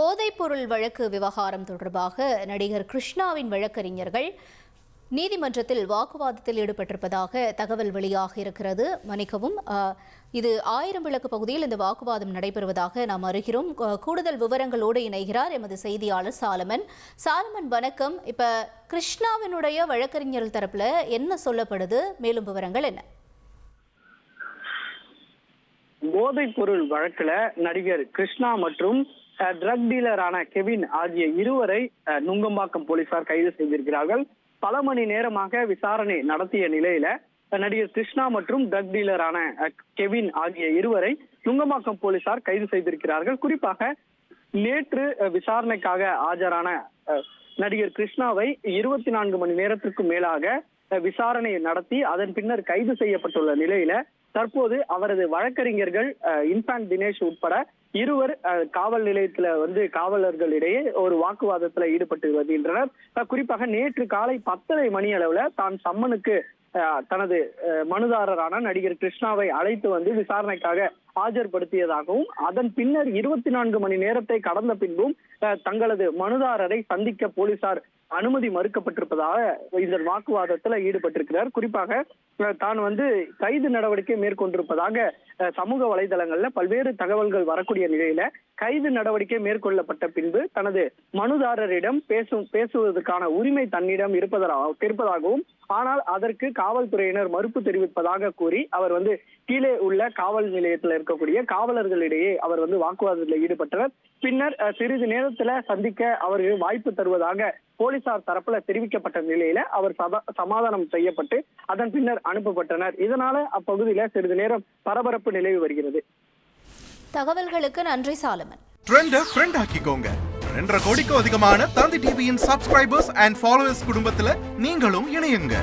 போதைப்பொருள் வழக்கு விவகாரம் தொடர்பாக நடிகர் கிருஷ்ணாவின் வழக்கறிஞர்கள் நீதிமன்றத்தில் வாக்குவாதத்தில் ஈடுபட்டிருப்பதாக தகவல் வெளியாக இருக்கிறது. மன்னிக்கவும், இது 1000 விளக்கு பகுதியில் இந்த வாக்குவாதம் நடைபெறுவதாக நாம் அறிகிறோம். கூடுதல் விவரங்களோடு இணைகிறார் எமது செய்தியாளர் சாலமன். வணக்கம். இப்ப கிருஷ்ணாவினுடைய வழக்கறிஞர்கள் தரப்புல என்ன சொல்லப்படுது? மேலும் விவரங்கள் என்ன? போதைப் பொருள் வழக்குல நடிகர் கிருஷ்ணா மற்றும் ட்ரக் டீலரான கெவின் ஆகிய இருவரை நுங்கம்பாக்கம் போலீசார் கைது செய்திருக்கிறார்கள். பல மணி நேரமாக விசாரணை நடத்திய நிலையில நடிகர் கிருஷ்ணா மற்றும் ட்ரக் டீலரான கெவின் ஆகிய இருவரை நுங்கம்பாக்கம் போலீசார் கைது செய்திருக்கிறார்கள். குறிப்பாக நேற்று விசாரணைக்காக ஆஜரான நடிகர் கிருஷ்ணாவை 24 மணி நேரத்திற்கு மேலாக விசாரணை நடத்தி அதன் பின்னர் கைது செய்யப்பட்டுள்ள நிலையில தற்போது அவரது வழக்கறிஞர்கள் இன்ஃபான்ட் தினேஷ் உட்பட இருவர் காவல் நிலையத்துல காவலர்களிடையே ஒரு வாக்குவாதத்துல ஈடுபட்டு வருகின்றனர். குறிப்பாக நேற்று காலை 10:30 மணி அளவுல தான் சம்மனுக்கு தனது மனுதாரரான நடிகர் கிருஷ்ணாவை அழைத்து விசாரணைக்காக ஆஜர்படுத்தியதாகவும் அதன் பின்னர் 24 மணி நேரத்தை கடந்த பின்பும் தங்களது மனுதாரரை சந்திக்க போலீசார் அனுமதி மறுக்கப்பட்டிருப்பதாக இந்த வாக்குவாதத்துல ஈடுபட்டிருக்கிறார். குறிப்பாக தான் கைது நடவடிக்கை மேற்கொண்டிருப்பதாக சமூக வலைதளங்கள்ல பல்வேறு தகவல்கள் வரக்கூடிய நிலையில கைது நடவடிக்கை மேற்கொள்ளப்பட்ட பின்பு தனது மனுதாரரிடம் பேசுவதற்கான உரிமை தன்னிடம் இருப்பதாகவும் ஆனால் அதற்கு காவல்துறையினர் மறுப்பு தெரிவிப்பதாக கூறி அவர் கீழே உள்ள காவல் நிலையத்தில் இருக்கக்கூடிய காவலர்களிடையே அவர் வாக்குவாதத்தில் ஈடுபட்டனர். பின்னர் சிறிது நேரத்துல சந்திக்க அவர்கள் வாய்ப்பு தருவதாக போலீசார் தரப்புல தெரிவிக்கப்பட்ட நிலையில அவர் சமாதானம் செய்யப்பட்டு அதன் பின்னர் அனுப்பப்பட்டனர். இதனால அப்பகுதியில சிறிது நேரம் பரபரப்பு நிலவி வருகிறது. தகவல்களுக்கு நன்றி சாலமன். ட்ரெண்ட ஃப்ரெண்ட் ஆக்கிக்கோங்க. 2.5 கோடிக்கும் அதிகமான தந்தி டிவியின் சப்ஸ்கிரைபர்ஸ் அண்ட் ஃபாலோவர்ஸ் குடும்பத்துல நீங்களும் இணையுங்க.